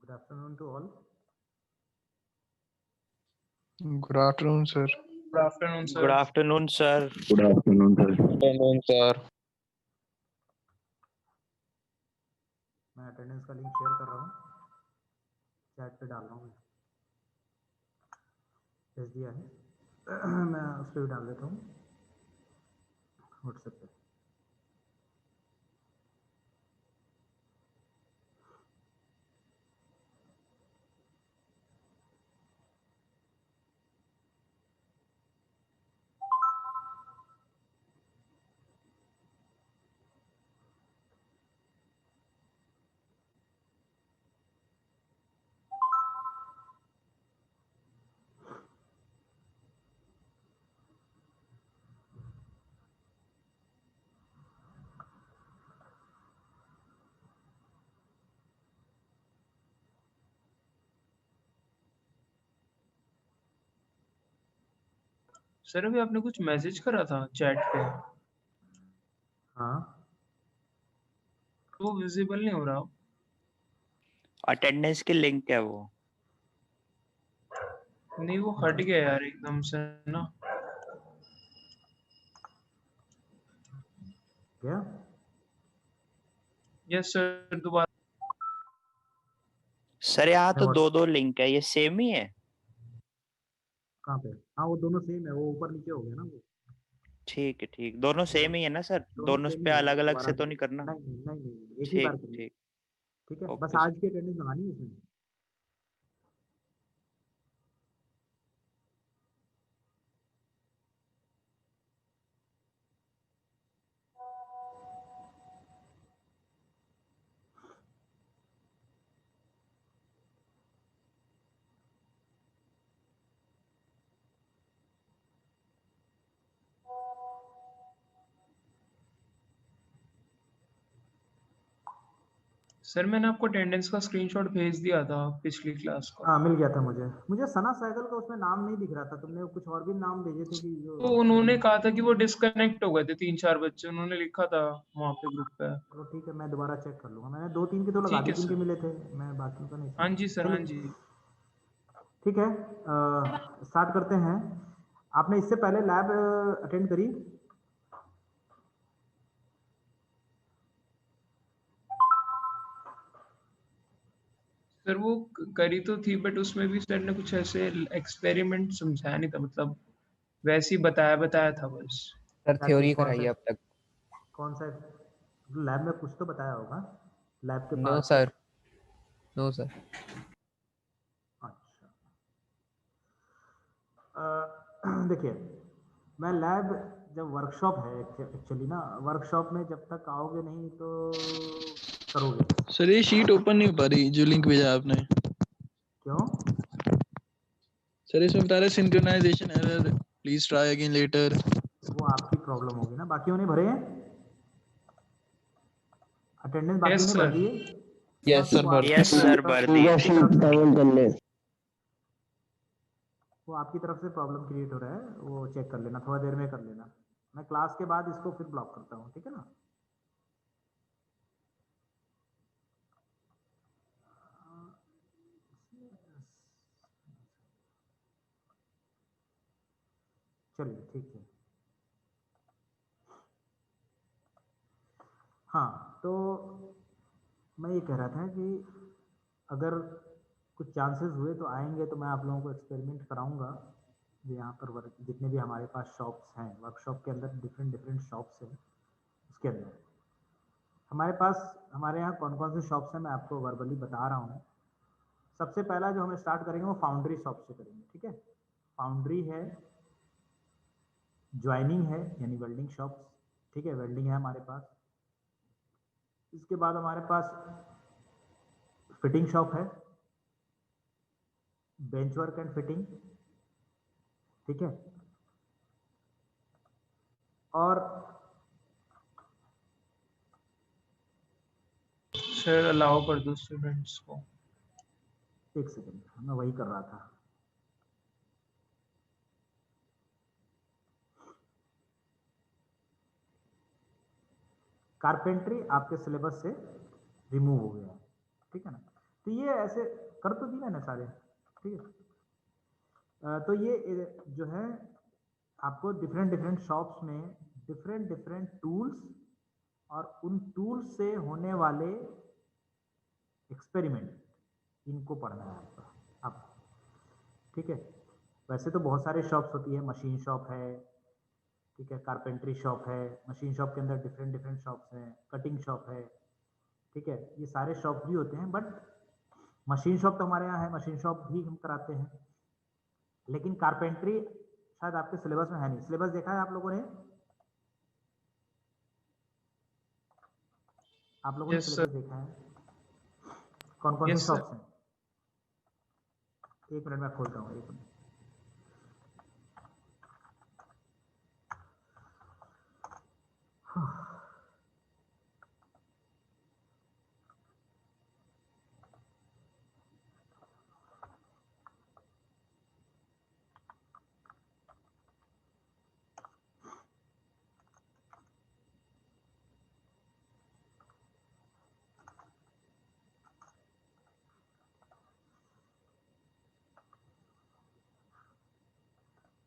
Good afternoon to all. Good afternoon, sir. Good afternoon, sir. Good afternoon, sir. Good afternoon, sir. Good afternoon, sir. मैं attendance का link share कर रहा हूँ, chat पे डाल रहा हूँ, भेज दिया है। मैं उस पर भी डाल देता हूँ व्हाट्सएप पे। सर अभी आपने कुछ मैसेज करा था चैट पे, हाँ, वो विजिबल नहीं हो रहा। अटेंडेंस की लिंक है वो। नहीं, वो हट गया यार एकदम से ना। क्या? यस सर, दोबारा। सर यहाँ तो और- दो दो लिंक है, ये सेम ही है। कहाँ पे? हाँ, वो दोनों सेम है, वो ऊपर नीचे हो गया ना वो। ठीक है, ठीक, दोनों सेम ही है ना सर? दोनों same पे ही है, अलग अलग दोबारा से तो नहीं करना? नहीं, एक ही बार ठीक करिए। ठीक। ठीक है, ओके बस सर। आज की अटेंडेंस लगानी है इसमें। सर मैंने आपको अटेंडेंस का स्क्रीनशॉट भेज दिया था पिछली क्लास का। हाँ, मिल गया था मुझे सना साइकिल का उसमें नाम नहीं दिख रहा था। तुमने कुछ और भी नाम भेजे थे कि जो तो उन्होंने कहा था कि वो डिस्कनेक्ट हो गए थे 3-4 बच्चे, उन्होंने लिखा था वहाँ पे ग्रुप पे। चलो ठीक है, मैं दोबारा चेक कर लूंगा। मैंने 2-3 के तो लगा ठीक दी है जिनके सर। मिले थे, मैं बाकियों का नहीं हाँ जी सर, हाँ चलिए, जी। ठीक है, स्टार्ट करते हैं। आपने इससे पहले लैब अटेंड करी? सर वो करी तो थी, बट उसमें भी सर ने कुछ ऐसे एक्सपेरिमेंट समझाया नहीं था, मतलब वैसे ही बताया था बस। सर क्या थ्योरी चीज़? कौन कराई सा? है अब तक? कौन सा? लैब में कुछ तो बताया होगा, लैब के no pass. Sir, no sir. अच्छा, देखिए, मैं लैब जब वर्कशॉप है एक्चुअली ना, वर्कशॉप में जब तक आओगे नहीं तो करोगे सर ये शीट ओपन नहीं हो पा रही जो लिंक भेजा आपने। क्यों? सर इसमें बता रहा है synchronization error, please try again later. वो आपकी प्रॉब्लम होगी ना। बाकियों ने भरे हैं अटेंडेंस? बाकियों यस ने भर सर। दिए? यस सर, भर यस सर, भर दी थी। वो आपकी तरफ से प्रॉब्लम क्रिएट हो रहा है, वो चेक कर लेना, थोड़ा देर में कर लेना। मैं क्लास के बाद इसको फिर ब्लॉक करता हूँ, ठीक है ना? चलिए ठीक है। हाँ, तो मैं ये कह रहा था कि अगर कुछ चांसेस हुए तो आएंगे तो मैं आप लोगों को एक्सपेरिमेंट कराऊंगा। यहाँ पर जितने भी हमारे पास शॉप्स हैं, वर्कशॉप के अंदर डिफरेंट डिफरेंट शॉप्स हैं, उसके अंदर हमारे यहाँ कौन कौन से शॉप्स हैं मैं आपको वर्बली बता रहा हूँ। सबसे पहला जो हमें स्टार्ट करेंगे वो फाउंड्री शॉप से करेंगे, ठीक है? फाउंड्री है, ज्वाइनिंग है यानी वेल्डिंग शॉप्स, ठीक है, वेल्डिंग है हमारे पास। इसके बाद हमारे पास फिटिंग शॉप है, बेंच वर्क एंड फिटिंग, ठीक है। और सर अलाउ कर दो स्टूडेंट्स को। एक सेकेंड, मैं वही कर रहा था। कारपेंट्री आपके सिलेबस से रिमूव हो गया है, ठीक है ना? तो ये ऐसे कर तो दी मैंने सारे, ठीक है। तो ये जो है आपको डिफरेंट डिफरेंट शॉप्स में डिफरेंट डिफरेंट टूल्स और उन टूल्स से होने वाले एक्सपेरिमेंट, इनको पढ़ना है आपको, ठीक है। वैसे तो बहुत सारे शॉप्स होती है, मशीन शॉप है, ठीक है, कारपेंट्री शॉप है, मशीन शॉप के अंदर डिफरेंट डिफरेंट शॉप्स हैं, कटिंग शॉप है, ठीक है, ये सारे शॉप भी होते हैं। बट मशीन शॉप तो हमारे यहाँ है, मशीन शॉप भी हम कराते हैं, लेकिन कारपेंट्री शायद आपके सिलेबस में है नहीं। सिलेबस देखा है आप लोगों ने? आप लोगों ने यस सिलेबस सर। देखा है? कौन कौन सी यस सर। शॉप्स हैं? एक मिनट में खोलता हूँ, एक मिनट।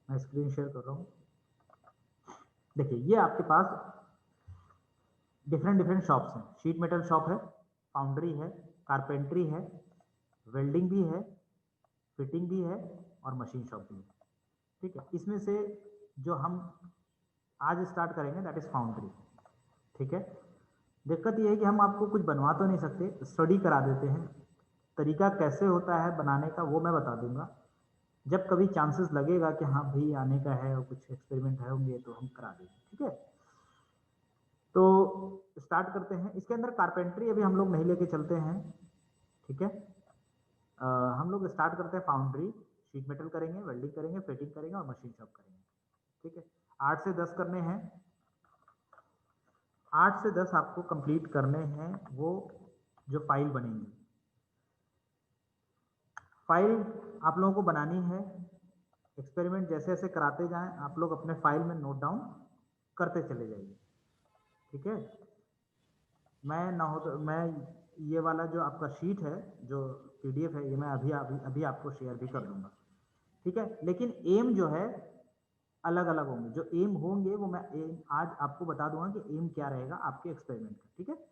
मैं स्क्रीन शेयर कर रहा हूँ। देखिए ये आपके पास डिफरेंट डिफरेंट शॉप्स हैं। शीट मेटल शॉप है, फाउंड्री है, कारपेंट्री है, वेल्डिंग भी है, फिटिंग भी है और मशीन शॉप भी है, ठीक है। इसमें से जो हम आज स्टार्ट करेंगे दैट इज फाउंड्री, ठीक है। दिक्कत ये है कि हम आपको कुछ बनवा तो नहीं सकते, स्टडी करा देते हैं। तरीका कैसे होता है बनाने का वो मैं बता दूंगा। जब कभी चांसेस लगेगा कि हाँ भाई आने का है और कुछ एक्सपेरिमेंट होंगे तो हम करा देंगे, ठीक है। तो स्टार्ट करते हैं। इसके अंदर कारपेंट्री अभी हम लोग नहीं लेके चलते हैं, ठीक है। हम लोग स्टार्ट करते हैं फाउंड्री, शीट मेटल करेंगे, वेल्डिंग करेंगे, फिटिंग करेंगे और मशीन शॉप करेंगे, ठीक है। 8 से 10 करने हैं, 8 से 10 आपको कंप्लीट करने हैं। वो जो फाइल बनेंगी, फाइल आप लोगों को बनानी है। एक्सपेरिमेंट जैसे जैसे कराते जाएं आप लोग अपने फाइल में नोट डाउन करते चले जाइए, ठीक है। मैं ना हो तो मैं ये वाला जो आपका शीट है, जो पीडीएफ है, ये मैं अभी अभी अभी आपको शेयर भी कर दूंगा, ठीक है। लेकिन एम जो है अलग अलग होंगे। जो एम होंगे वो मैं एम आज आपको बता दूंगा कि एम क्या रहेगा आपके एक्सपेरिमेंट का, ठीक है।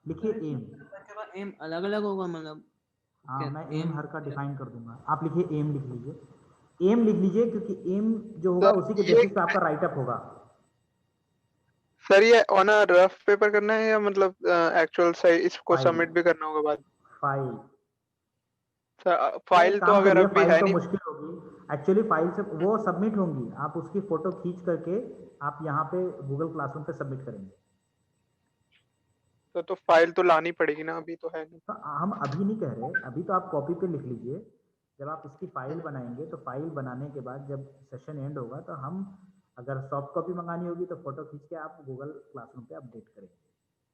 लिखिए एम। एम अलग अलग होगा मतलब? हाँ क्या मैं एम एम? हर का डिफाइन कर दूंगा। आप लिखिए एम, लिख लीजिए एम लिख लीजिए, क्योंकि एम जो होगा सर उसी के ये बेसिस पे आपका राइटअप होगा। सर ये ऑन अ रफ पेपर करना है या मतलब एक्चुअल सही इसको फाइल, सबमिट भी करना होगा बाद? फाइल सर या एक फाइल तो काम अगर करिए, अभी फाइल है तो नहीं। मुश्किल होगी एक्चुअली। फाइल से वो सबमिट होंगी, आप उसकी फोटो खींच करके आप यहाँ पे गूगल क्लासरूम पे सबमिट करेंगे। तो फाइल तो लानी पड़ेगी ना, अभी तो है नहीं। तो हम अभी नहीं कह रहे, अभी तो आप कॉपी पे लिख लीजिए। जब आप इसकी फाइल बनाएंगे तो फाइल बनाने के बाद जब सेशन एंड होगा तो हम अगर सॉफ्ट कॉपी मंगानी होगी तो फोटो खींच के आप गूगल क्लासरूम पे अपडेट करेंगे,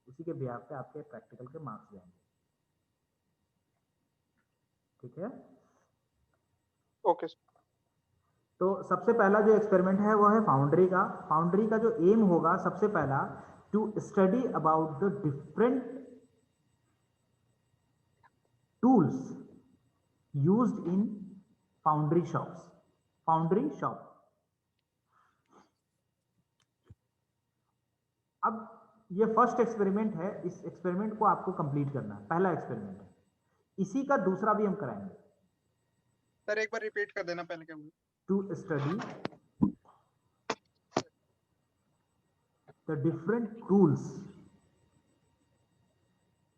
उसी के बिहाफ पे आपके प्रैक्टिकल के मार्क्स जाएंगे, ठीक है। Okay sir. तो सबसे पहला जो एक्सपेरिमेंट है वो है फाउंड्री का। फाउंड्री का जो एम होगा सबसे पहला, to study about the different tools used in foundry shops, foundry shop. अब ये फर्स्ट एक्सपेरिमेंट है, इस एक्सपेरिमेंट को आपको कंप्लीट करना है, पहला एक्सपेरिमेंट है। इसी का दूसरा भी हम कराएंगे। सर एक बार रिपीट कर देना पहले क्या बोला? To study the different tools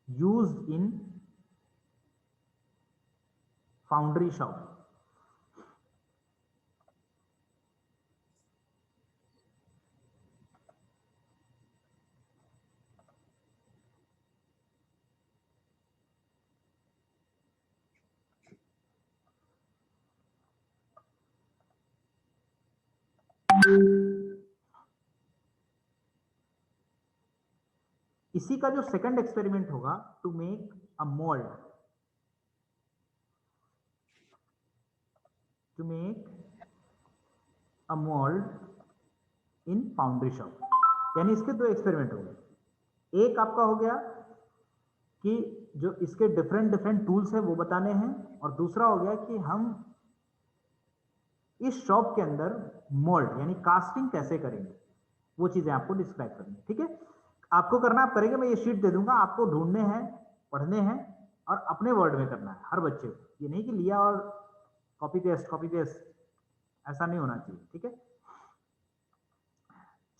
used in foundry shop. इसी का जो सेकंड एक्सपेरिमेंट होगा, to make a mould. To make a mould in foundry shop. यानी इसके दो एक्सपेरिमेंट हो गए। एक आपका हो गया कि जो इसके डिफरेंट डिफरेंट टूल्स है वो बताने हैं, और दूसरा हो गया कि हम इस शॉप के अंदर मोल्ड यानी कास्टिंग कैसे करेंगे, वो चीजें आपको डिस्क्राइब करनी है। ठीक है, आपको करना आप करेंगे, मैं ये शीट दे दूंगा, आपको ढूंढने हैं, पढ़ने हैं और अपने वर्ड में करना है हर बच्चे को। ये नहीं कि लिया और कॉपी पेस्ट, ऐसा नहीं होना चाहिए। ठीक है,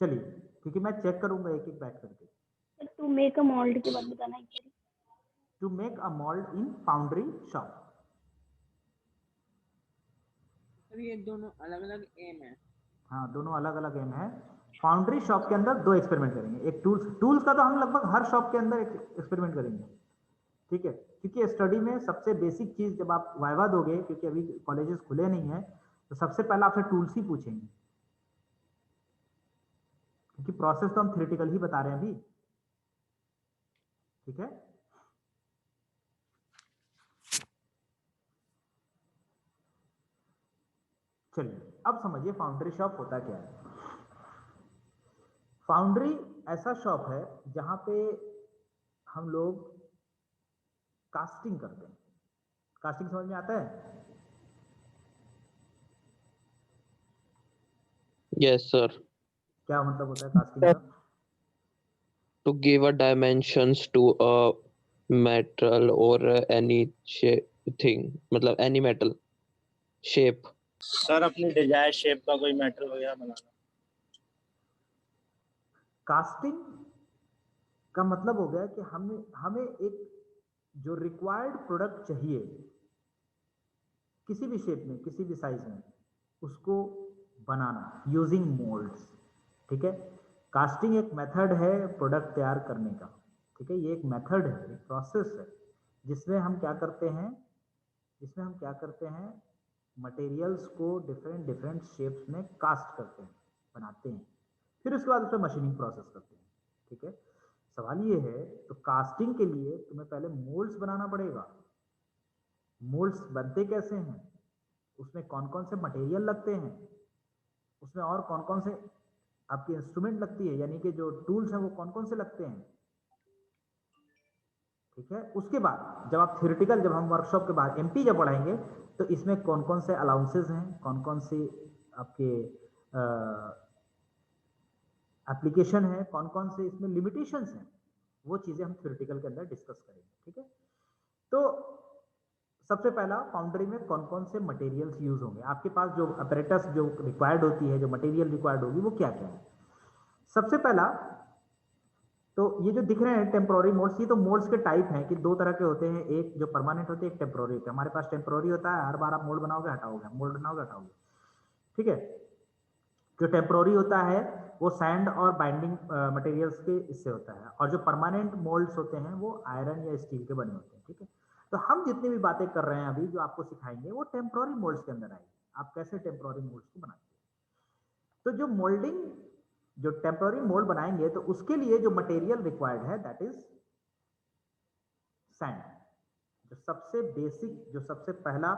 चलिए, क्योंकि मैं चेक करूंगा एक एक बैच करके। टू मेक अ मोल्ड के बाद बताना है। To make a mould in foundry shop. Sir ये दोनों अलग अलग एम है। हाँ, दोनों अलग अलग एम है। फाउंड्री शॉप के अंदर दो एक्सपेरिमेंट करेंगे। एक टूल्स का तो हम लगभग हर शॉप के अंदर एक्सपेरिमेंट करेंगे। ठीक है, क्योंकि स्टडी में सबसे बेसिक चीज जब आप वाइवा दोगे, क्योंकि अभी कॉलेजेस खुले नहीं है, तो सबसे पहले आपसे टूल्स ही पूछेंगे, क्योंकि प्रोसेस तो हम थ्योरेटिकल ही बता रहे हैं अभी। ठीक है, चलिए अब समझिए फाउंड्री शॉप होता क्या है। फाउंड्री ऐसा शॉप है जहां पे हम लोग कास्टिंग करते हैं। कास्टिंग समझ में आता है? Yes, sir. क्या मतलब होता है कास्टिंग का? To give a dimensions to a metal or any thing, मतलब any metal shape. सर अपनी डिजायर शेप का कोई मेटल वगैरह बनाना। कास्टिंग का मतलब हो गया कि हमें एक जो रिक्वायर्ड प्रोडक्ट चाहिए किसी भी शेप में, किसी भी साइज में, उसको बनाना यूजिंग मोल्ड्स। ठीक है, कास्टिंग एक मेथड है प्रोडक्ट तैयार करने का। ठीक है, ये एक मेथड है, एक प्रोसेस है, जिसमें हम क्या करते हैं, मटेरियल्स को डिफरेंट डिफरेंट शेप्स में कास्ट करते हैं, बनाते हैं, फिर उसके बाद उसमें मशीनिंग प्रोसेस करते हैं। ठीक है, सवाल ये है, तो कास्टिंग के लिए तुम्हें पहले मोल्ड्स बनाना पड़ेगा। मोल्ड्स बनते कैसे हैं, उसमें कौन कौन से मटेरियल लगते हैं, उसमें और कौन कौन से आपकी इंस्ट्रूमेंट लगती है, यानी कि जो टूल्स हैं वो कौन कौन से लगते हैं। ठीक है, उसके बाद जब आप थ्योरेटिकल, जब हम वर्कशॉप के बाद एमपी जब पढ़ाएंगे, तो इसमें कौन कौन से अलाउंसेस हैं, कौन कौन से आपके एप्लीकेशन है, कौन कौन से इसमें लिमिटेशंस हैं, वो चीजें हम थ्योरेटिकल के अंदर डिस्कस करेंगे। ठीक है, तो सबसे पहला फाउंड्री में कौन कौन से मटेरियल्स यूज होंगे, आपके पास जो अपैरेटस जो रिक्वायर्ड होती है, जो मटेरियल रिक्वायर्ड होगी, वो क्या क्या है। सबसे पहला तो ये जो दिख रहे हैं टेम्पोररी मोल्ड्स, ये तो मोल्ड्स के टाइप हैं कि दो तरह के होते हैं, एक जो परमानेंट होते हैं, एक टेम्पोररी होते हैं। हमारे पास टेम्पोररी होता है, हर बार आप मोल्ड बनाओगे हटाओगे, मोल्ड बनाओगे हटाओगे। ठीक है, जो टेम्पोररी होता है वो सैंड और बाइंडिंग मटेरियल्स के इससे होता है, और जो परमानेंट मोल्ड्स होते हैं वो आयरन या स्टील के बने होते हैं। ठीक है, तो हम जितनी भी बातें कर रहे हैं अभी, जो आपको सिखाएंगे, वो टेम्पोररी मोल्ड्स के अंदर आएगी, आप कैसे टेम्पोररी मोल्ड्स को बनाते हैं। तो जो मोल्डिंग, जो टेम्पोररी मोल्ड बनाएंगे, तो उसके लिए जो मटेरियल रिक्वायर्ड है दैट इज सैंड। जो सबसे बेसिक, जो सबसे पहला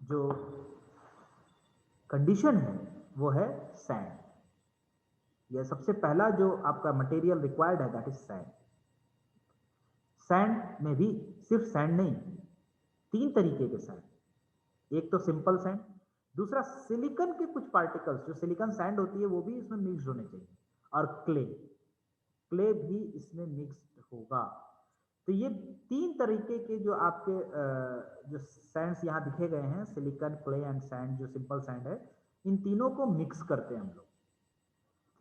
जो कंडीशन है वो है सैंड। यह सबसे पहला जो आपका मटेरियल रिक्वायर्ड है दैट इज सैंड। सैंड में भी सिर्फ सैंड नहीं, तीन तरीके के सैंड, एक तो सिंपल सैंड, दूसरा सिलिकॉन के कुछ पार्टिकल्स, जो सिलिकॉन सैंड होती है वो भी इसमें मिक्स होने चाहिए, और क्ले भी इसमें मिक्स्ड होगा। तो ये तीन तरीके के जो आपके जो सैंड्स यहाँ दिखे गए हैं, सिलिकॉन, क्ले एंड सैंड, जो सिंपल सैंड है, इन तीनों को मिक्स करते हैं हम लोग।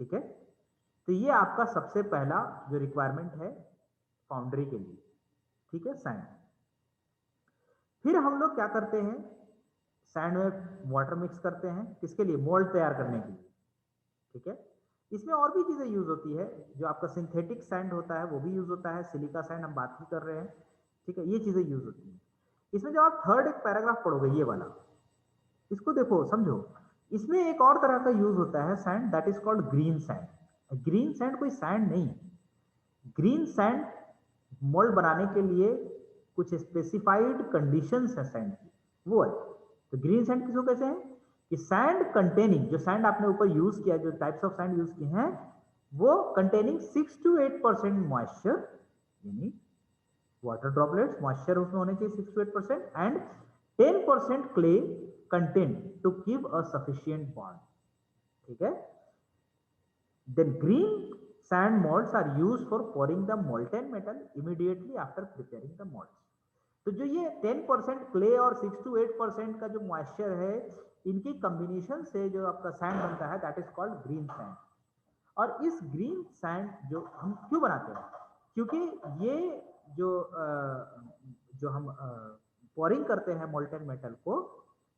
ठीक है, तो ये आपका सबसे पहला जो रिक्वायरमेंट है फाउंड्री के लिए। ठीक है, सैंड। फिर हम लोग क्या करते हैं, सैंड में वाटर मिक्स करते हैं, किसके लिए, मोल्ड तैयार करने के लिए। ठीक है, इसमें और भी चीजें यूज होती है, जो आपका सिंथेटिक सैंड होता है वो भी यूज होता है, सिलिका सैंड हम बात ही कर रहे हैं। ठीक है, ये चीजें यूज होती हैं। इसमें जब आप थर्ड एक पैराग्राफ पढ़ोगे, ये वाला, इसको देखो, समझो, इसमें एक और तरह का यूज होता है sand, that is called green sand. Green sand कोई सैंड नहीं, ग्रीन सैंड मोल्ड बनाने के लिए कुछ स्पेसिफाइड कंडीशंस है सैंड की, वो है। तो ग्रीन सैंड किसको कैसे है कि सैंड कंटेनिंग, जो सैंड आपने ऊपर यूज किया, जो टाइप्स ऑफ सैंड यूज किए हैं, वो कंटेनिंग 6 to 8% मॉइस्चर, यानी वाटर ड्रॉपलेट्स मॉइस्चर उसमें होने चाहिए 6 to 8%, and 10% clay content to give a sufficient bond. ठीक है। Then green sand molds are used for pouring the molten metal immediately after preparing the molds। तो जो ये 10% clay और 6 to 8% का जो मॉइस्चर है, इनकी कॉम्बिनेशन से जो आपका सैंड बनता है, that is called green sand. और इस ग्रीन सैंड जो हम क्यों बनाते हैं, क्योंकि ये जो हम पोरिंग करते हैं मोल्टेन मेटल को,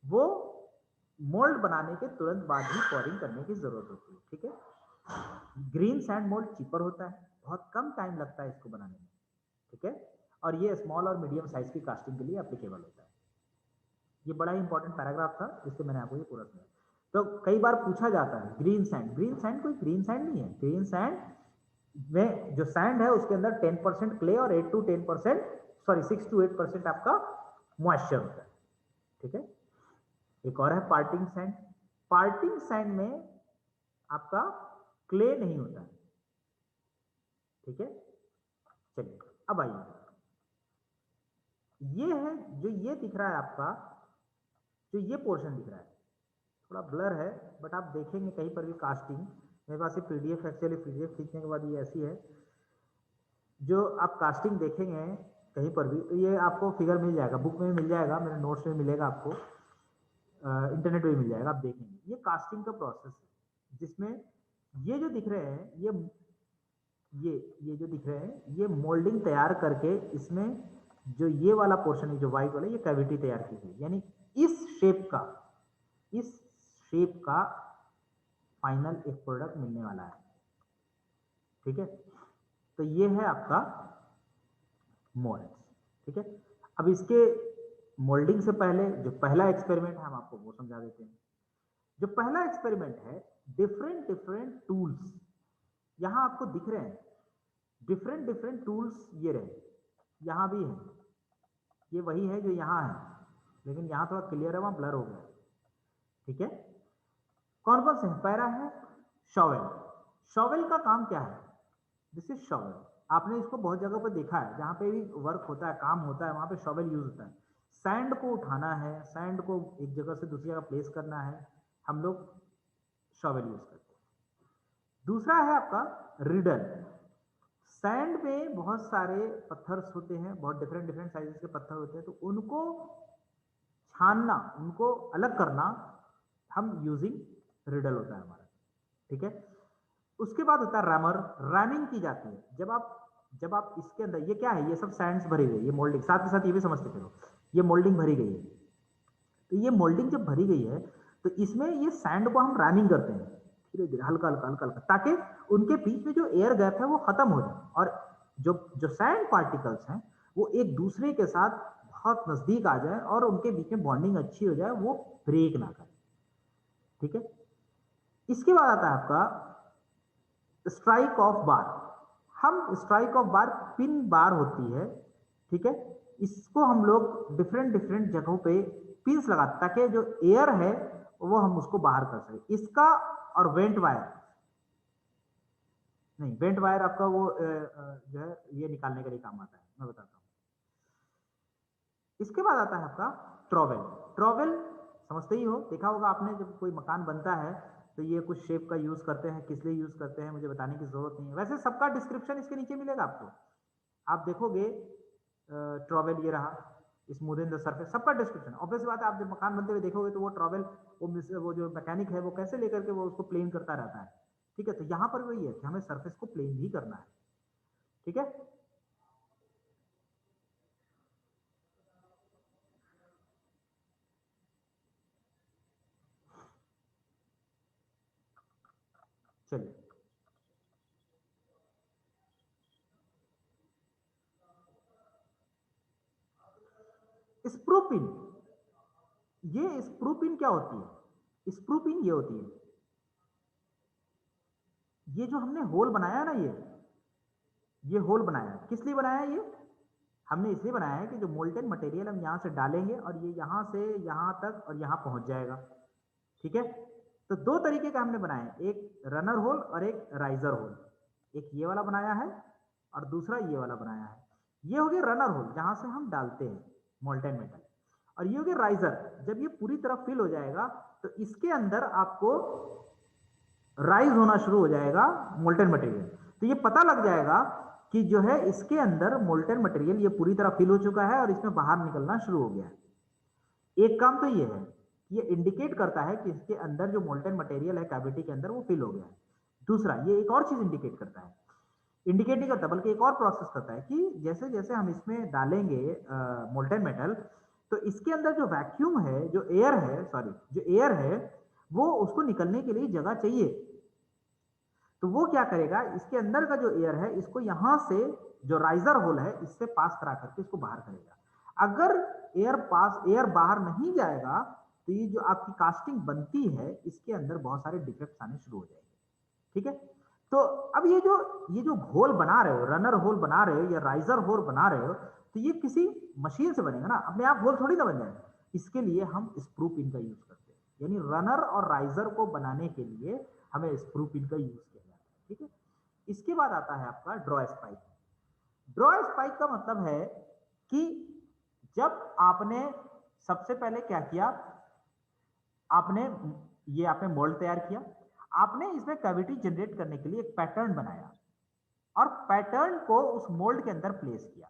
वो मोल्ड बनाने के तुरंत बाद ही पोरिंग करने की जरूरत होती है। ठीक है। ग्रीन सैंड मोल्ड चीपर होता है, बहुत कम टाइम लगता है इसको बनाने में। ठीक है। और ये स्मॉल और मीडियम साइज की कास्टिंग के लिए एप्लीकेबल होता है। ये बड़ा ही इंपॉर्टेंट पैराग्राफ था, इसलिए मैंने आपको ये पूरा सुनाया। तो कई बार पूछा जाता है ग्रीन सैंड, ग्रीन सैंड कोई ग्रीन सैंड नहीं है। ग्रीन सैंड में जो सैंड है उसके अंदर 10% क्ले और 6 to 8% आपका मॉइस्चर होता है। ठीक है। एक और है पार्टिंग सैंड। पार्टिंग सैंड में आपका क्ले नहीं होता है। ठीक है। चलिए अब आइए, ये है जो ये दिख रहा है आपका, जो ये पोर्शन दिख रहा है, थोड़ा ब्लर है, बट आप देखेंगे कहीं पर भी कास्टिंग, मेरे पास ये पीडीएफ, एक्चुअली पीडीएफ खींचने के बाद ये ऐसी है, जो आप कास्टिंग देखेंगे कहीं पर भी, तो ये आपको फिगर मिल जाएगा, बुक में भी मिल जाएगा, मेरे नोट्स में मिलेगा आपको, इंटरनेट पे भी मिल जाएगा, आप देखेंगे। ये कास्टिंग का प्रोसेस है, जिसमें ये जो दिख रहे हैं, ये जो दिख रहे हैं, ये मोल्डिंग तैयार करके इसमें जो ये वाला पोर्शन है, जो व्हाइट वाला, ये कैविटी तैयार की गई, यानी इस शेप का फाइनल एक प्रोडक्ट मिलने वाला है। ठीक है। तो ये है आपका मोल्ड। ठीक है। अब इसके मोल्डिंग से पहले जो पहला एक्सपेरिमेंट है, हम आपको वो समझा देते हैं। जो पहला एक्सपेरिमेंट है, डिफरेंट टूल्स यहां आपको दिख रहे हैं, डिफरेंट टूल्स ये रहे, यहां भी है, ये वही है जो यहां है, लेकिन यहां थोड़ा क्लियर है, वहां ब्लर हो गया। ठीक है। कौन कौन से हैं? पहला है शॉवेल। शॉवेल का काम क्या है? This is shovel. आपने इसको बहुत जगह पर देखा है, जहां पे भी वर्क होता है, काम होता है, वहां पे शॉवेल यूज होता है। सैंड को उठाना है, सैंड को एक जगह से दूसरी जगह प्लेस करना है, हम लोग शॉवेल यूज करते हैं। दूसरा है आपका रिडल। सैंड में बहुत सारे पत्थर्स होते हैं, बहुत डिफरेंट साइजेस के पत्थर होते हैं, तो उनको छानना, उनको अलग करना, हम यूजिंग रिडल होता है हमारा। ठीक है। उसके बाद होता है रैमर। रैमिंग की जाती है जब आप इसके अंदर, ये क्या है, ये सब सैंड्स भरी गई, ये मोल्डिंग, साथ ही साथ ये भी समझते चलो, ये मोल्डिंग भरी गई है। तो ये मोल्डिंग जब भरी गई है, तो इसमें ये सैंड को हम रैमिंग करते हैं धीरे धीरे, हल्का हल्का, ताकि उनके बीच में जो एयर गैप है वो खत्म हो जाए, और जो सैंड पार्टिकल्स हैं वो एक दूसरे के साथ बहुत नजदीक आ जाए और उनके बीच में बॉन्डिंग अच्छी हो जाए, वो ब्रेक ना करे। ठीक है। इसके बाद आता है आपका स्ट्राइक ऑफ बार। हम strike off bar, pin bar होती है, ठीक है, इसको हम लोग डिफरेंट जगहों पे पिंस लगाते, ताकि जो एयर है वो हम उसको बाहर कर सके। इसका और वेंट वायर, नहीं वेंट वायर आपका वो जो है ये निकालने के लिए काम आता है, मैं बताता हूँ। इसके बाद आता है आपका ट्रॉवेल। ट्रॉवेल समझते ही हो, देखा होगा आपने, जब कोई मकान बनता है तो ये कुछ शेप का यूज करते हैं, किस लिए यूज करते हैं मुझे बताने की जरूरत नहीं है, वैसे सबका डिस्क्रिप्शन इसके नीचे मिलेगा आपको। आप देखोगे ट्रॉवेल ये रहा, स्मूथिंग द सरफेस, सबका डिस्क्रिप्शन। ऑब्वियस बात है, आप जब मकान बनते हुए देखोगे तो वो ट्रॉवेल, वो जो मैकेनिक है वो कैसे लेकर के वो उसको प्लेन करता रहता है। ठीक है। तो यहाँ पर वही है कि हमें सरफेस को प्लेन भी करना है। ठीक है। चलिए स्प्रूपिन। ये स्प्रूपिन क्या होती है? स्प्रूपिन ये होती है, ये जो हमने होल बनाया ना, ये होल बनाया, किस लिए बनाया? ये हमने इसलिए बनाया है कि जो मोल्टेन मटेरियल हम यहाँ से डालेंगे और ये यहाँ से यहाँ तक और यहाँ पहुँच जाएगा, ठीक है। तो दो तरीके का हमने बनाया है, एक रनर होल और एक राइजर होल। एक ये वाला बनाया है और दूसरा ये वाला बनाया है। ये हो गया रनर होल जहाँ से हम डालते हैं मोल्टेन मेटल, और ये हो गया राइजर। जब ये पूरी तरह फिल हो जाएगा तो इसके अंदर आपको राइज होना शुरू हो जाएगा मोल्टेन मटेरियल। तो ये पता लग जाएगा कि जो है इसके अंदर मोल्टेन मटेरियल ये पूरी तरह फिल हो चुका है और इसमें बाहर निकलना शुरू हो गया है। एक काम तो ये है, ये इंडिकेट करता है कि इसके अंदर जो मोल्टेन मटेरियल है कैविटी के अंदर वो फिल हो गया है। दूसरा, ये एक और चीज इंडिकेट करता है, इंडिकेट नहीं करता बल्कि एक और प्रोसेस करता है कि जैसे जैसे हम इसमें डालेंगे मोल्टेन मेटल, तो इसके अंदर जो वैक्यूम है, जो एयर है वो उसको निकलने के लिए जगह चाहिए। तो वो क्या करेगा, इसके अंदर का जो एयर है इसको यहां से जो राइजर होल है इससे पास करा करके इसको बाहर करेगा। अगर एयर बाहर नहीं जाएगा तो ये जो आपकी कास्टिंग बनती है इसके अंदर बहुत सारे डिफेक्ट्स आने शुरू हो जाएंगे, ठीक है। तो अब ये जो होल बना रहे हो, रनर होल बना रहे हो या राइजर होल बना रहे हो, तो ये किसी मशीन से बनेगा ना, अपने आप होल थोड़ी ना बन जाएगा। इसके लिए हम स्क्रू पिन का यूज करते हैं, यानी रनर और राइजर को बनाने के लिए हमें स्क्रू पिन का यूज किया जाता है, ठीक है। इसके बाद आता है आपका ड्रॉ स्पाइक। ड्रॉ स्पाइक का मतलब है कि जब आपने सबसे पहले क्या किया, आपने मोल्ड तैयार किया, आपने इसमें कैविटी जनरेट करने के लिए एक पैटर्न बनाया और पैटर्न को उस मोल्ड के अंदर प्लेस किया।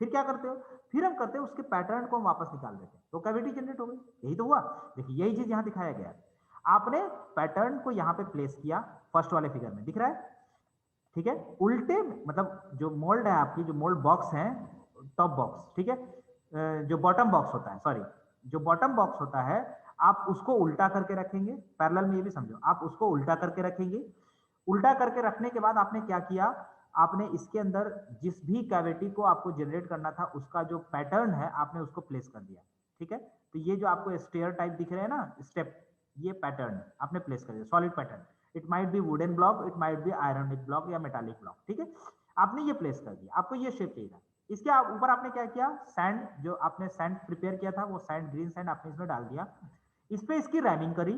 फिर क्या करते हो, फिर हम करते हैं उसके पैटर्न को हम वापस निकाल देते हैं, तो कैविटी जनरेट हो गई। यही तो हुआ, देखिए यही चीज यहां दिखाया गया है। आपने पैटर्न को यहां पे प्लेस किया, फर्स्ट वाले फिगर में दिख रहा है, ठीक है। उल्टे मतलब जो मोल्ड है आपकी, जो मोल्ड बॉक्स है, टॉप बॉक्स, ठीक है, जो बॉटम बॉक्स होता है, सॉरी, जो बॉटम बॉक्स होता है आप उसको उल्टा करके रखेंगे। पैरेलल में ये भी समझो, आप उसको उल्टा करके रखेंगे। उल्टा करके रखने के बाद आपने क्या किया, आपने इसके अंदर जिस भी कैविटी को आपको जनरेट करना था उसका जो पैटर्न है आपने उसको प्लेस कर दिया, ठीक है। तो ये जो आपको स्टेयर टाइप दिख रहे हैं ना, स्टेप, ये पैटर्न आपने प्लेस कर दिया, solid pattern. It might be wooden block, it might be ironic block या मेटालिक ब्लॉक, ठीक है। आपने ये प्लेस कर दिया, आपको ये शेप चाहिए था। इसके ऊपर आपने क्या किया, सैंड, जो आपने सैंड प्रिपेयर किया था वो सैंड, ग्रीन सैंड आपने इसमें डाल दिया। इस पे इसकी रैमिंग करी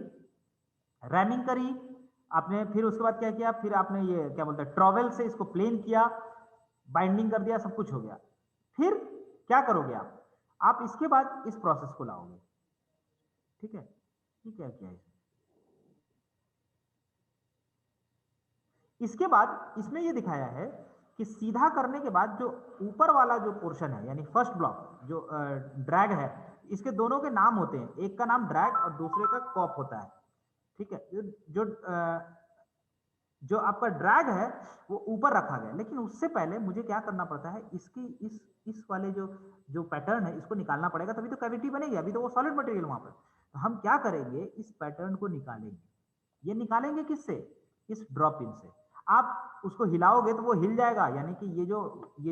आपने। फिर उसके बाद क्या किया, फिर आपने ये क्या बोलते हैं, ट्रॉवेल से इसको प्लेन किया, बाइंडिंग कर दिया, सब कुछ हो गया। फिर क्या करोगे आप इसके बाद इस प्रोसेस को लाओगे, ठीक है। ये क्या किया है, इसके बाद इसमें ये दिखाया है कि सीधा करने के बाद जो ऊपर वाला जो पोर्शन है, यानी फर्स्ट ब्लॉक जो ड्रैग है, इसके दोनों के नाम होते हैं, एक का नाम ड्रैग और दूसरे का कॉप होता है, ठीक है। जो आपका ड्रैग है वो ऊपर रखा गया, लेकिन उससे पहले मुझे क्या करना पड़ता है, इसकी इस वाले जो पैटर्न है इसको निकालना पड़ेगा, तभी तो कैविटी बनेगी। अभी तो वो सॉलिड मटेरियल वहां पर। तो हम क्या करेंगे, इस पैटर्न को निकालेंगे। ये निकालेंगे किससे, इस ड्रॉप पिन से। आप उसको हिलाओगे तो वो हिल जाएगा, यानी कि ये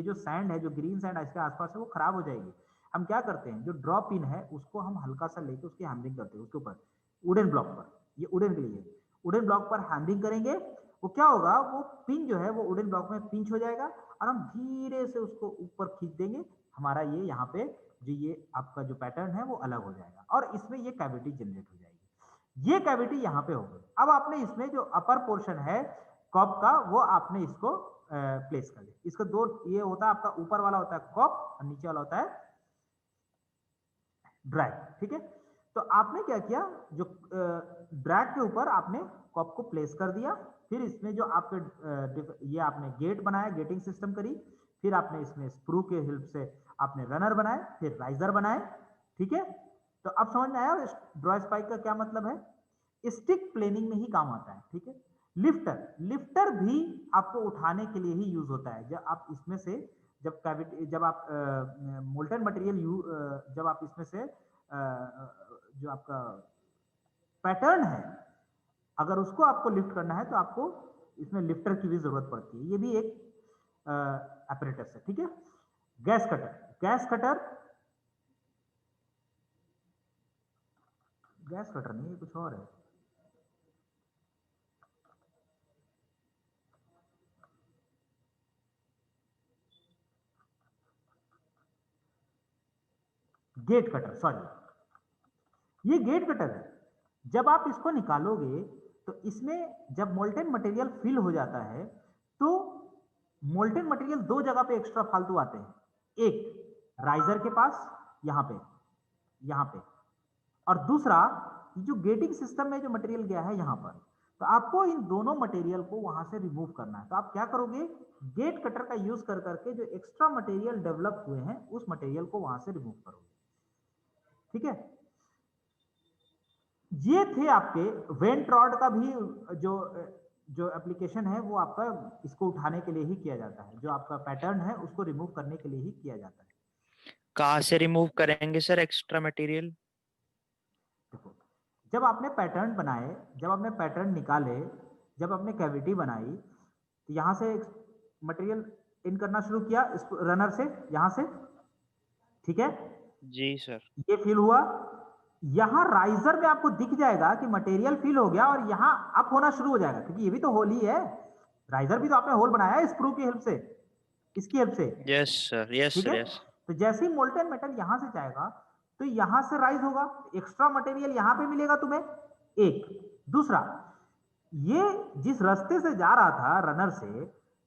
जो सैंड है, जो ग्रीन सैंड इसके आसपास है, वो खराब हो जाएगी। हम क्या करते हैं, जो ड्रॉप पिन है उसको हम हल्का सा लेके उसकी हैमरिंग करते हैं उसके ऊपर, वुडन ब्लॉक पर। ये वुडन के लिए, वुडन ब्लॉक पर हैमरिंग करेंगे, वो क्या होगा, वो पिन जो है वो वुडन ब्लॉक में पिंच हो जाएगा और हम धीरे से उसको ऊपर खींच देंगे। हमारा ये यहाँ पे जो ये आपका जो पैटर्न है वो अलग हो जाएगा और इसमें ये कैविटी जनरेट हो जाएगी। ये कैविटी यहाँ पे हो गई। अब आपने इसमें जो अपर पोर्शन है कॉप का, वो आपने इसको प्लेस कर दिया। इसका दो ये होता है, आपका ऊपर वाला होता है कॉप और नीचे वाला होता है ड्रैग, ठीक है। तो आपने क्या किया, जो ड्रैग के ऊपर आपने कॉप को प्लेस कर दिया। फिर इसमें जो आपके ये आपने गेट बनाया, गेटिंग सिस्टम करी। फिर आपने इसमें स्क्रू के हेल्प से आपने रनर बनाए, फिर राइजर बनाए, ठीक है। तो अब समझ में आया ड्रॉ स्पाइक का क्या मतलब है। स्टिक प्लेनिंग में ही काम आता है, ठीक है। लिफ्टर भी आपको उठाने के लिए ही यूज होता है। जब आप इसमें से जब आप मोल्टन मटेरियल जब आप इसमें से जो आपका पैटर्न है, अगर उसको आपको लिफ्ट करना है तो आपको इसमें लिफ्टर की भी जरूरत पड़ती है। ये भी एक apparatus है, ठीक है। गैस कटर नहीं, ये कुछ और है। गेट कटर, सॉरी, ये गेट कटर है। जब आप इसको निकालोगे तो इसमें जब मोल्टेन मटेरियल फिल हो जाता है तो मोल्टेन मटेरियल दो जगह पे एक्स्ट्रा फालतू आते हैं, एक राइजर के पास यहाँ पे, और दूसरा जो गेटिंग सिस्टम में जो मटेरियल गया है यहाँ पर। तो आपको इन दोनों मटेरियल को वहां से रिमूव करना है। तो आप क्या करोगे, गेट कटर का यूज कर करके जो एक्स्ट्रा मटेरियल डेवलप हुए हैं उस मटेरियल को वहां से रिमूव करोगे। ठीक है, ये थे आपके वेंट रॉड का भी जो एप्लीकेशन है वो आपका इसको उठाने के लिए ही किया जाता है, जो आपका पैटर्न है उसको रिमूव करने के लिए ही किया जाता है। कहाँ से रिमूव करेंगे सर एक्स्ट्रा मटेरियल? देखो, जब आपने पैटर्न बनाए, जब आपने पैटर्न निकाले, जब आपने कैविटी बनाई, तो यहाँ से मटेरियल इन करना शुरू किया इस रनर से, यहाँ से, ठीक है जी सर। ये फिल हुआ, यहाँ राइजर में आपको दिख जाएगा कि मटेरियल फिल हो गया और यहाँ अप होना शुरू हो जाएगा, क्योंकि ये भी तो होल ही है, राइजर भी तो आपने होल बनाया है स्क्रू की हेल्प से, इसकी हेल्प से। यस सर, यस ठीक सर, है, यस। तो जैसे ही मोल्टेन मेटल यहाँ से जाएगा तो यहाँ से राइज होगा, एक्स्ट्रा मटेरियल यहाँ पे मिलेगा तुम्हें, एक। दूसरा, ये जिस रास्ते से जा रहा था रनर से,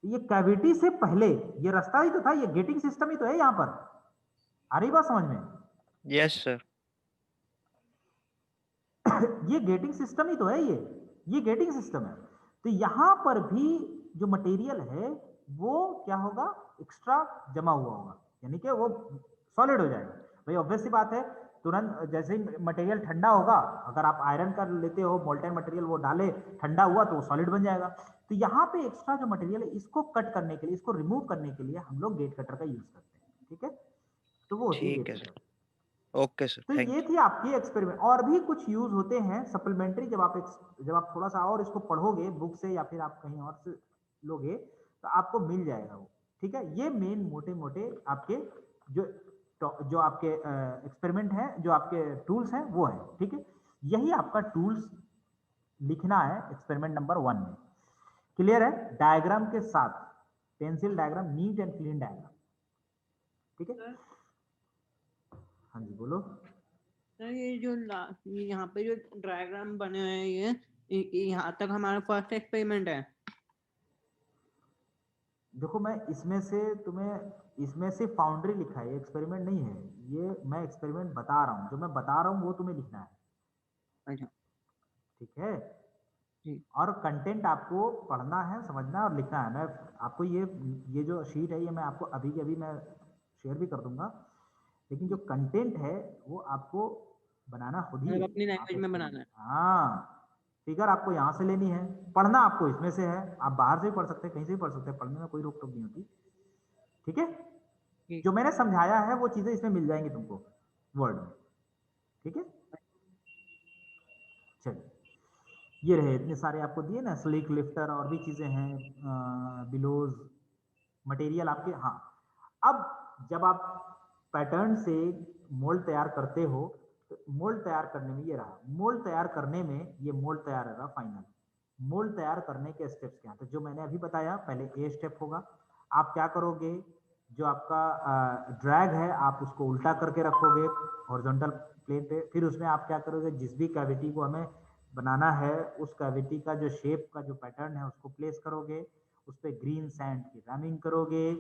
ये कैविटी से पहले ये रास्ता ही तो था, ये गेटिंग सिस्टम ही तो है यहाँ पर, आ रही बात समझ में? Yes sir. ये गेटिंग सिस्टम ही तो है, ये गेटिंग सिस्टम है। तो यहाँ पर भी जो मटेरियल है वो क्या होगा, एक्स्ट्रा जमा हुआ होगा, यानी कि वो सॉलिड हो जाएगा। भाई ऑब्वियस सी बात है, तुरंत जैसे ही मटेरियल ठंडा होगा, अगर आप आयरन कर लेते हो मोल्टेन मटेरियल, वो डाले, ठंडा हुआ तो वो सॉलिड बन जाएगा। तो यहाँ पे एक्स्ट्रा जो मटेरियल है इसको कट करने के लिए, इसको रिमूव करने के लिए हम लोग गेट कटर का यूज करते हैं। ठीक है, तो वो होती है ठीक है gate sir, cutter. Okay sir, तो थैंक ये यू। थी आपकी एक्सपेरिमेंट। और भी कुछ यूज होते हैं सप्लीमेंट्री, जब आप थोड़ा सा और इसको पढ़ोगे बुक से या फिर आप कहीं और से लोगे तो आपको मिल जाएगा वो। ठीक है, ये मेन मोटे मोटे आपके जो आपके एक्सपेरिमेंट हैं, जो आपके टूल्स हैं वो है। ठीक है, यही आपका टूल्स लिखना है एक्सपेरिमेंट नंबर 1 में। क्लियर है, डायग्राम के साथ, pencil diagram, neat and clean diagram. ठीक है, हाँ जी बोलो। सर ये जो यहाँ पे जो डायग्राम बने हुए हैं, ये यहाँ तक हमारा फर्स्ट एक्सपेरिमेंट है। देखो, मैं इसमें से फाउंड्री लिखा है, एक्सपेरिमेंट नहीं है ये, मैं एक्सपेरिमेंट बता रहा हूँ, जो मैं बता रहा हूँ वो तुम्हें लिखना है। अच्छा, ठीक है, ठीक। और कंटेंट आपको पढ़ना है, समझना है और लिखना है। मैं आपको ये जो शीट है ये मैं आपको अभी के अभी मैं शेयर भी कर दूंगा, लेकिन जो कंटेंट है वो आपको बनाना खुद ही है, अपनी लैंग्वेज में बनाना है। हाँ, फिगर आपको यहाँ से लेनी है, पढ़ना आपको इसमें से है, आप बाहर से भी पढ़ सकते हैं, कहीं से भी पढ़ सकते हैं, पढ़ने में कोई रोक टोक नहीं होती। ठीक है, जो मैंने समझाया है वो चीजें इसमें मिल जाएंगी तुमको वर्ड में। ठीक है, चलिए, ये रहे इतने सारे आपको दिए ना, स्लिक लिफ्टर और भी चीजें हैं, बिलोज मटेरियल आपके। हाँ, अब जब आप पैटर्न से मोल्ड तैयार करते हो तो मोल्ड तैयार करने में ये रहा, मोल्ड तैयार करने में ये मोल्ड तैयार रहा फाइनल। मोल्ड तैयार करने के स्टेप्स क्या हैं, तो जो मैंने अभी बताया, पहले ए स्टेप होगा, आप क्या करोगे, जो आपका ड्रैग है आप उसको उल्टा करके रखोगे हॉरिजॉन्टल प्लेन पे, फिर उसमें आप क्या करोगे, जिस भी कैविटी को हमें बनाना है उस कैविटी का जो शेप का जो पैटर्न है उसको प्लेस करोगे, उस पर ग्रीन सैंड की रैमिंग करोगे,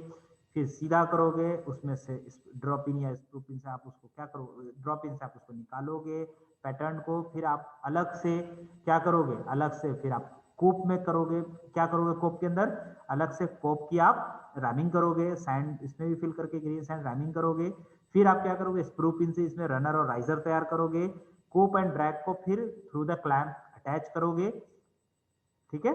फिर सीधा करोगे, उसमें से ड्रॉप इन या स्क्रू पिन से आप उसको क्या करोगे, ड्रॉप इन से आप उसको निकालोगे पैटर्न को, फिर आप अलग से क्या करोगे, अलग से फिर आप कोप में करोगे, क्या करोगे कोप के अंदर, अलग से कोप की आप रैमिंग करोगे, सैंड इसमें भी फिल करके ग्रीन सैंड रैमिंग करोगे, फिर आप क्या करोगे, स्क्रू पिन से इसमें रनर और राइजर तैयार करोगे, कोप एंड ड्रैग को फिर थ्रू द क्लैंप अटैच करोगे। ठीक है,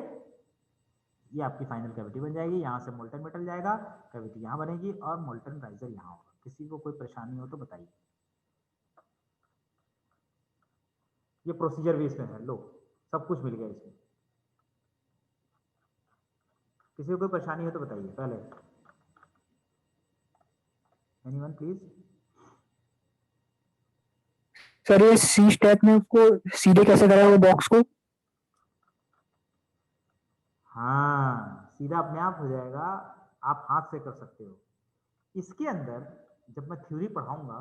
ये आपकी फाइनल कैविटी बन जाएगी। यहाँ से मोल्टन मेटल जाएगा, कैविटी यहाँ बनेगी और मोल्टन राइजर यहाँ होगा। किसी को कोई परेशानी हो तो बताइए। ये प्रोसीजर भी इसमें है, लो सब कुछ मिल गया इसमें। किसी को कोई परेशानी हो तो बताइए पहले। Anyone please. सर ये सी स्टेप में उसको सीधे कैसे करें वो बॉक्स को? हाँ, सीधा अपने आप हो जाएगा, आप हाथ से कर सकते हो। इसके अंदर जब मैं थ्योरी पढ़ाऊंगा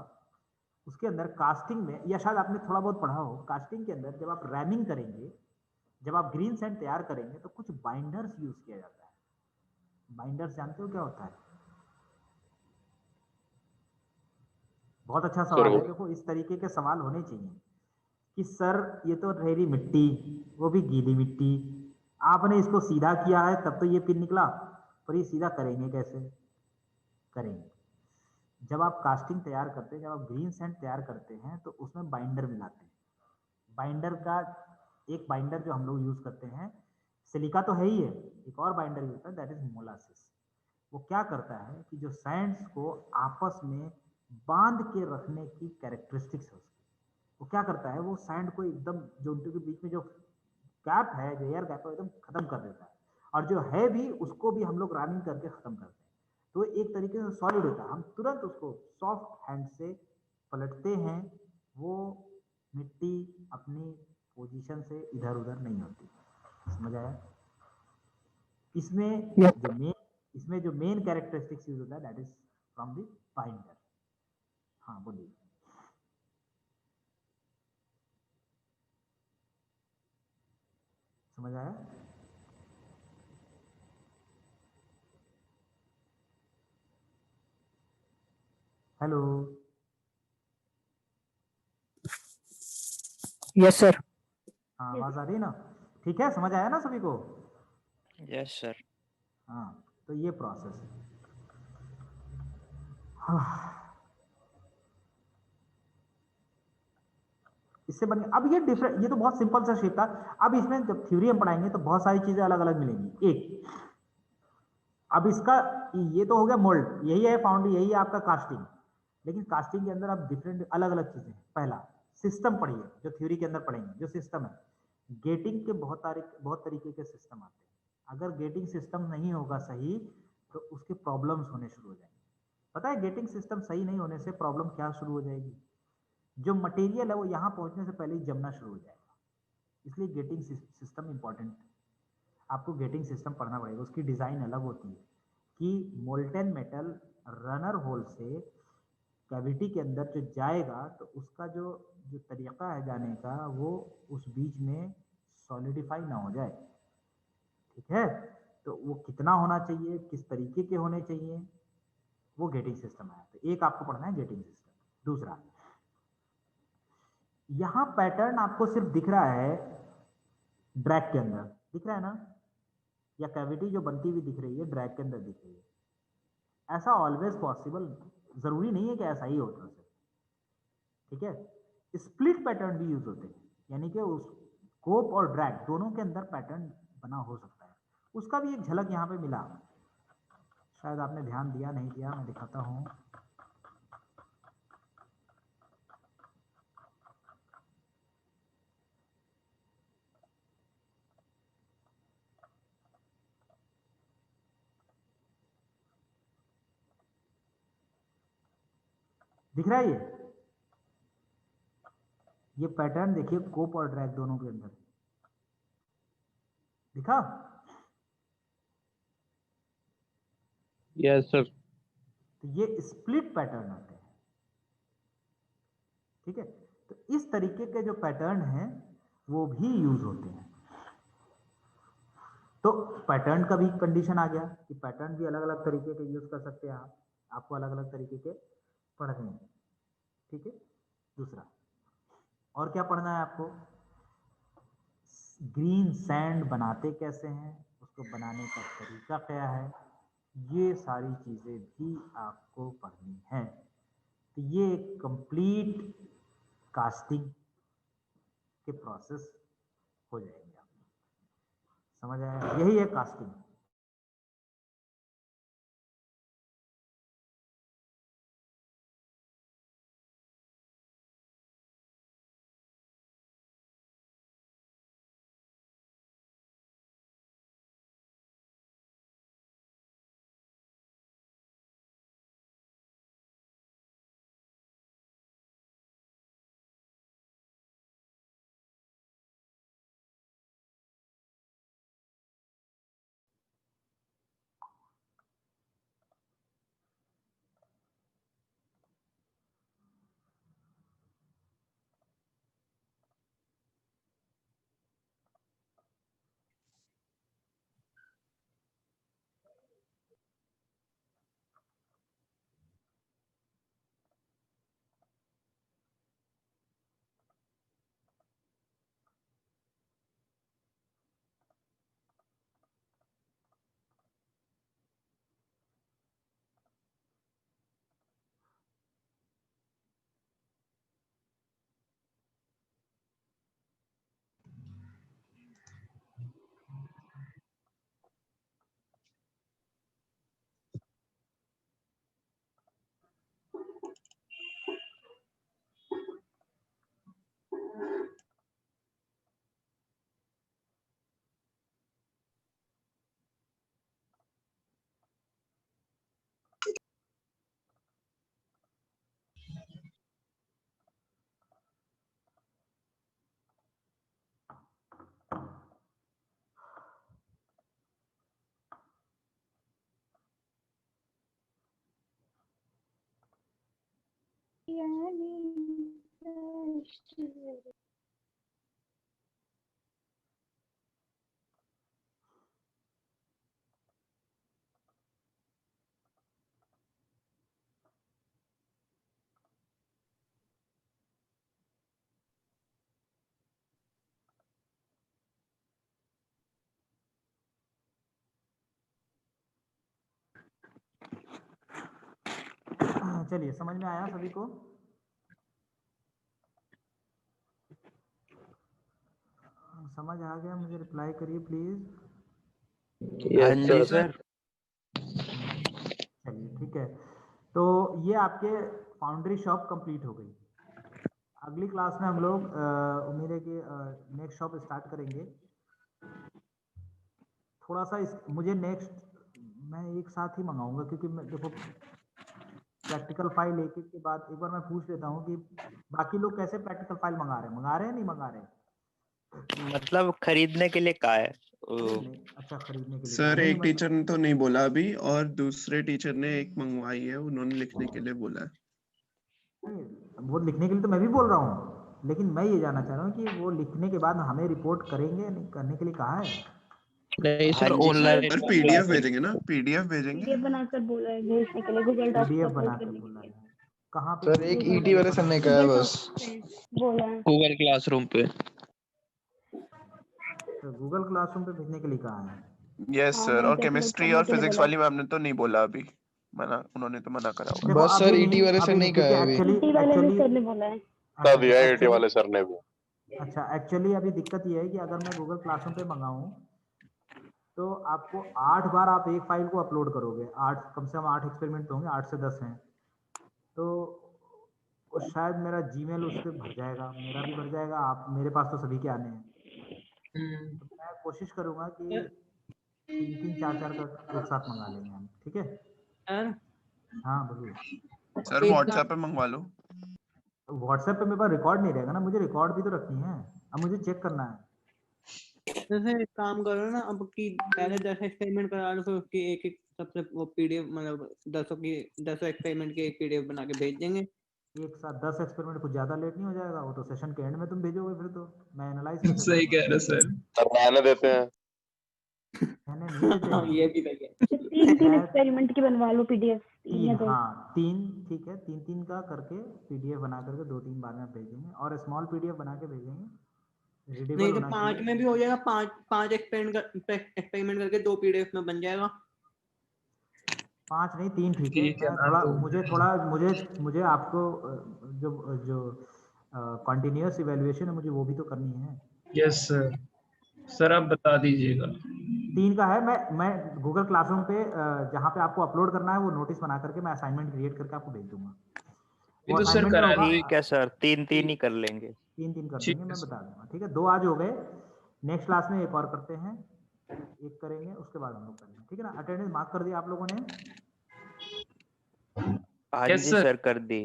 उसके अंदर कास्टिंग में, या शायद आपने थोड़ा बहुत पढ़ा हो, कास्टिंग के अंदर जब आप रैमिंग करेंगे, जब आप ग्रीन सैंड तैयार करेंगे तो कुछ बाइंडर्स यूज किया जाता है। बाइंडर्स जानते हो क्या होता है? बहुत अच्छा सवाल है। देखो इस तरीके के सवाल होने चाहिए कि सर ये तो रेरी मिट्टी, वो भी गीली मिट्टी, आपने इसको सीधा किया है तब तो ये पिन निकला, पर ये सीधा करेंगे कैसे? करेंगे जब आप कास्टिंग तैयार करते हैं, जब आप ग्रीन सैंड तैयार करते हैं तो उसमें बाइंडर मिलाते हैं। बाइंडर का एक बाइंडर जो हम लोग यूज करते हैं, सिलिका तो है ही है, एक और बाइंडर यूज होता है, दैट इज मोलासिस। वो क्या करता है कि जो सैंड्स को आपस में बांध के रखने की कैरेक्टरिस्टिक्स है उसकी, वो क्या करता है, वो सैंड को एकदम, जो उनके बीच में जो गैप है, जो एयर गैप है, एकदम खत्म कर देता है, और जो है भी उसको भी हम लोग रैमिंग करके खत्म करते हैं। तो एक तरीके से सॉलिड होता है, हम तुरंत उसको सॉफ्ट हैंड से पलटते हैं, वो मिट्टी अपनी पोजीशन से इधर उधर नहीं होती। समझ आया? इसमें जो मेन कैरेक्टरिस्टिक्स यूज होता है, that is from the binder. हाँ बोलिए। समझ आया? हेलो। Yes sir. हाँ आवाज आ रही है ना? ठीक है, समझ आया ना सभी को? Yes sir. हाँ, तो ये प्रोसेस है। हाँ। इससे बन, अब ये डिफरेंट, ये तो बहुत सिंपल सा शेप था। अब इसमें जब थ्योरी हम पढ़ाएंगे तो बहुत सारी चीजें अलग अलग मिलेंगी। एक, अब इसका ये तो हो गया मोल्ड, यही है फाउंड, यही है आपका कास्टिंग। लेकिन कास्टिंग के अंदर अब डिफरेंट अलग अलग चीजें। पहला सिस्टम पढ़िए, जो थ्योरी के अंदर पढ़ेंगे, जो सिस्टम है। गेटिंग के बहुत तरीके के सिस्टम आते हैं। अगर गेटिंग सिस्टम नहीं होगा सही तो उसके प्रॉब्लम्स होने शुरू हो जाएंगे। पता है गेटिंग सिस्टम सही नहीं होने से प्रॉब्लम क्या शुरू हो जाएगी? जो मटेरियल है वो यहाँ पहुंचने से पहले ही जमना शुरू हो जाएगा। इसलिए गेटिंग सिस्टम इंपॉर्टेंट है। आपको गेटिंग सिस्टम पढ़ना पड़ेगा। उसकी डिज़ाइन अलग होती है कि मोल्टेन मेटल रनर होल से कैविटी के अंदर जो जाएगा तो उसका जो जो तरीका है जाने का, वो उस बीच में सॉलिडिफाई ना हो जाए। ठीक है? तो वो कितना होना चाहिए, किस तरीके के होने चाहिए, वो गेटिंग सिस्टम है। तो एक आपको पढ़ना है गेटिंग सिस्टम। दूसरा, यहां पैटर्न आपको सिर्फ दिख रहा है ड्रैग के अंदर, दिख रहा है ना? या कैविटी जो बनती हुई दिख रही है ड्रैग के अंदर दिख रही है। ऐसा ऑलवेज पॉसिबल जरूरी नहीं है कि ऐसा ही होता है। ठीक है? स्प्लिट पैटर्न भी यूज होते हैं, यानी कि उस कोप और ड्रैग दोनों के अंदर पैटर्न बना हो सकता है। उसका भी एक झलक यहाँ पे मिला, शायद आपने ध्यान दिया नहीं दिया, मैं दिखाता हूँ। दिख रहा है ये पैटर्न देखिए, कोप और ड्रैग दोनों के अंदर दिखा? Yes sir. तो ये स्प्लिट पैटर्न आते हैं। ठीक है? तो इस तरीके के जो पैटर्न हैं वो भी यूज होते हैं। तो पैटर्न का भी कंडीशन आ गया कि पैटर्न भी अलग अलग तरीके के यूज कर सकते हैं आप। आपको अलग अलग तरीके के पढ़ने हैं। ठीक है? दूसरा, और क्या पढ़ना है आपको? ग्रीन सैंड बनाते कैसे हैं, उसको बनाने का तरीका क्या है, ये सारी चीजें भी आपको पढ़नी है। तो ये कंप्लीट कास्टिंग के प्रोसेस हो जाएंगे। आप समझ आया? यही है कास्टिंग। चलिए, समझ में आया सभी को? समझ आ गया? मुझे रिप्लाई करिए प्लीज। हाँ यस जी सर। सर। चलिए ठीक है, तो ये आपके फाउंड्री शॉप कंप्लीट हो गई। अगली क्लास में हम लोग उम्मीद है कि नेक्स्ट शॉप स्टार्ट करेंगे। थोड़ा सा मुझे नेक्स्ट मैं एक साथ ही मंगाऊंगा, क्योंकि मैं देखो प्रैक्टिकल फाइल एक बाद एक बार मैं पूछ लेता हूँ कि बाकी लोग कैसे प्रैक्टिकल फाइल मंगा रहे हैं नहीं मंगा रहे? मतलब खरीदने के लिए कहा है। अच्छा, खरीदने के लिए सर नहीं, एक टीचर ने तो नहीं बोला अभी, और दूसरे टीचर ने एक मंगवाई है, उन्होंने लिखने के लिए बोला है। वो लिखने के लिए तो मैं भी बोल रहा हूँ, लेकिन मैं ये जानना चाह रहा हूँ कि वो लिखने के बाद हमें रिपोर्ट करेंगे नहीं करने के लिए कहा है? नहीं सर, हाँ जी ऑनलाइन सर पीडीएफ भेजेंगे ना, पीडीएफ भेजेंगे। पीडीएफ बनाकर बोला है भेजने के लिए, गूगल डॉक्स पीडीएफ अपलोड बनाकर करने के बोला लिए। है। कहाँ पे? सर एक ईटी वाले सर ने कहा है बस। बोला है गूगल क्लासरूम पे। तो गूगल क्लासरूम पे भेजने के लिए कहा है? यस हाँ, सर, वहीं और पे अपलोड केमिस्ट्री करने और के लिए फिजिक्स बोला है। वाली मैम ने तो नहीं बोला अभी, मना, उन्होंने तो मना करा हुआ। देखो बस अभी सर नहीं, ईटी वाले सर अभी नहीं नहीं, कहा क्योंकि है अभी। एक्चुअली ईटी वाले भी सर ने बोला है। वाले सर ने भी। अच्छा, एक्चुअली अभी दिक्कत ये है कि अगर मैं गूगल क्लासरूम पे मंगाऊं तो आपको 8 बार आप एक फाइल को अपलोड करोगे। 8 कम से कम 8 एक्सपेरिमेंट तो होंगे, 8 से 10 हैं, तो वो शायद मेरा जीमेल उस पर भर जाएगा, मेरा भी भर जाएगा, आप मेरे पास तो सभी के आने हैं। तो मैं कोशिश करूंगा कि 3-3 4-4 का एक साथ मंगा लेंगे हम, ठीक है? सर हाँ बोलिए। सर एक व्हाट्सएप पे मंगवा लो। व्हाट्सएप पे मेरे पास रिकॉर्ड नहीं रहेगा ना, मुझे रिकॉर्ड भी तो रखनी है, अब मुझे चेक करना है। जैसे एक काम करो ना, अब कि पहले 10 एक्सपेरिमेंट करा लो, फिर उसकी एक एक सबसे वो पीडीएफ, मतलब 10 एक्सपेरिमेंट की एक पीडीएफ बना के भेज देंगे। एक साथ 10 एक्सपेरिमेंट कुछ ज़्यादा लेट नहीं हो जाएगा? वो तो सेशन के एंड में तुम भेजोगे, फिर तो मैं एनालाइज कैसे सही करूँगा? कह रहे सर। रहने देते हैं। मैंने नहीं देते हाँ, हैं। ये भी सही है। 3 मैं एक्सपेरिमेंट की बनवा लो पीडीएफ, 3 या 2। हाँ 3, ठीक है, 3-3 का करके पीडीएफ बना करके 2-3 बार में भेजेंगे, और स्मॉल पीडीएफ बना के भेजेंगे, रीडेबल नहीं तो होना 5 चाहिए। में भी हो जाएगा, 5 एक्सपेरिमेंट करके 2 पीडीएफ में बन जाएगा। 5 नहीं 3 ठीक है। ठीक है, मैं हाँ, थोड़ा तो मुझे आपको जो जो कंटिन्यूअस इवैल्यूएशन है मुझे वो भी तो करनी है। Yes sir. सर आप बता दीजिएगा। 3 का है। मैं गूगल क्लासरूम पे जहाँ पे आपको अपलोड करना है वो नोटिस बना करके मैं असाइनमेंट क्रिएट करके आपको भेज दूंगा। ये वो तो सर असाइनमेंट में करा होगा, ठीक है सर, 3-3 ही कर लेंगे। 3-3 कर ठीक देंगे, है मैं सर। बता दूंगा, ठीक है? 2 आज हो गए, नेक्स्ट क्लास में एक और करते हैं, एक करेंगे उसके बाद हम लोग करेंगे, ठीक है ना? अटेंडेंस मार्क कर दिया आप लोगों ने? हाँ यस जी सर। सर, कर दी।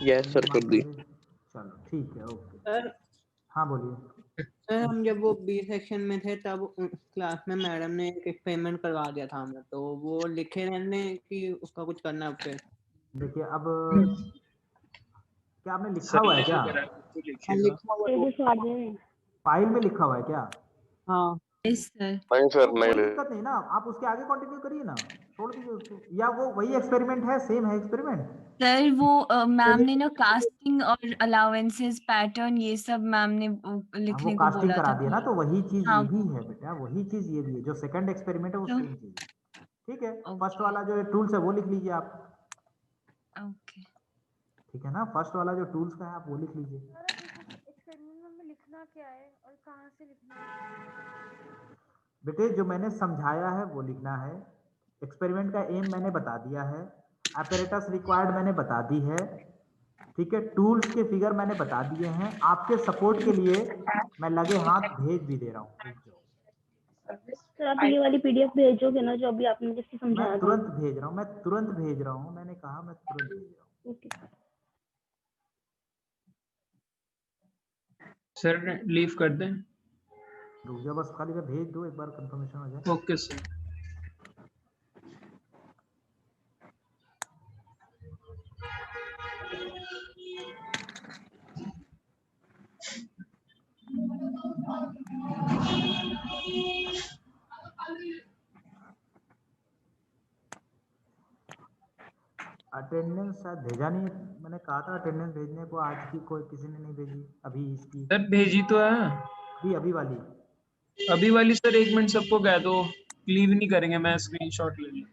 यस सर, कर दी। चलो ठीक है, ओके। सर हाँ बोलिए। सर हम जब वो बी सेक्शन में थे तब क्लास में मैडम ने एक एक्सपेरिमेंट करवा दिया था हमें, तो वो लिखे रहने कि उसका कुछ करना है उसपे। देखिए अब क्या आपने लिखा सर हुआ है ने जो क्या? करा है वो तो हाँ, लिखिएगा। लिखा हुआ है। फाइल में लिखा हुआ है क्या? हाँ नहीं सर, तो नहीं कोई ले। दिक्कत नहीं ना, आप उसके आगे कंटिन्यू करिए ना, छोड़ दीजिए उसको। या वो वही एक्सपेरिमेंट है, सेम है एक्सपेरिमेंट? सर वो मैम ने ना कास्टिंग और अलाउंसेस पैटर्न ये सब मैम ने वो लिखने को कास्टिंग बोला करा था दिया ना, तो वही चीज हाँ ये भी है बेटा, वही चीज ये भी है। जो सेकंड एक्सपेरिमेंट है वो तो सेम चीज है, ठीक है? फर्स्ट ओके वाला जो टूल्स है वो लिख लीजिए आप, ओके ठीक है ना? फर्स्ट वाला जो टूल्स का है आप वो लिख लीजिए। एक्सपेरिमेंट में लिखना क्या है और कहाँ से लिखना है? बेटे जो मैंने समझाया है वो लिखना है। एक्सपेरिमेंट का एम मैंने बता दिया है, अपैरेटस रिक्वायर्ड मैंने बता दी है, ठीक है? टूल्स के फिगर मैंने बता दिए हैं। आपके सपोर्ट के लिए मैं लगे हाथ भेज भी दे रहा हूँ, रुक जाओ। सर आप ये वाली पीडीएफ भेजोगे ना जो अभी आपने जिससे मैं समझाया था? तुरंत भेज रहा हूँ, मैं तुरंत भेज रहा हूँ, मैंने कहा मैं तुरंत भेज रहा हूँ। ओके। सर लीव कर दें। रुक जाओ बस, खाली भेज दो, एक बार कंफर्मेशन हो जाए। Okay sir. अटेंडेंस शायद भेजा नहीं है, मैंने कहा था अटेंडेंस भेजने को, आज की कोई किसी ने नहीं भेजी। अभी इसकी सर भेजी तो है, अभी वाली अभी वाली सर। 1 मिनट सबको कह दो, लीव नहीं करेंगे, मैं स्क्रीनशॉट ले लूं।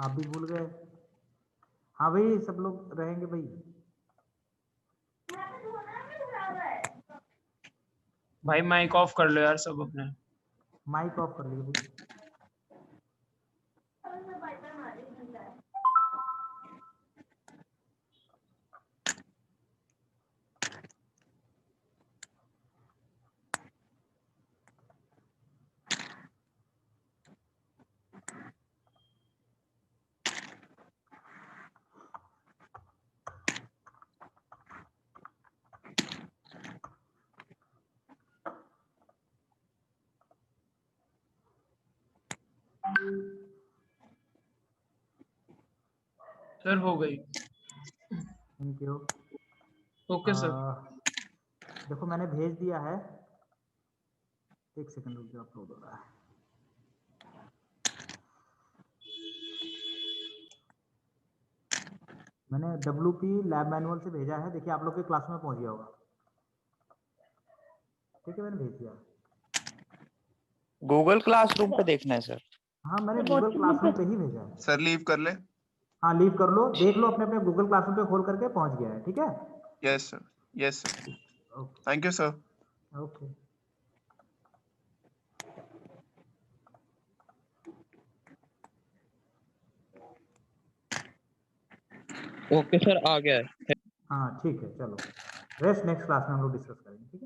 आप भी भूल गए। हाँ भाई सब लोग रहेंगे भाई। भाई माइक ऑफ कर लो यार सब अपने। माइक ऑफ कर लीजिए भाई। सर हो गई। Thank you. Okay sir. देखो मैंने भेज दिया है, एक सेकंड रुक जाओ, अपलोड हो रहा है। मैंने WP लैब मैनुअल से भेजा है, देखिए आप लोग के क्लास में पहुंच गया होगा। ठीक है मैंने भेज दिया। गूगल क्लासरूम पे देखना है सर। हाँ मैंने गूगल क्लासरूम पे ही भेजा है। सर लीव कर ले। हाँ लीव कर लो, देख लो अपने अपने गूगल क्लासरूम पे खोल करके पहुंच गया है। ठीक है। Yes sir, yes sir, thank you sir. Okay. Okay sir आ गया है। हाँ ठीक है, चलो रेस्ट नेक्स्ट क्लास में हम लोग डिस्कस करेंगे। ठीक है।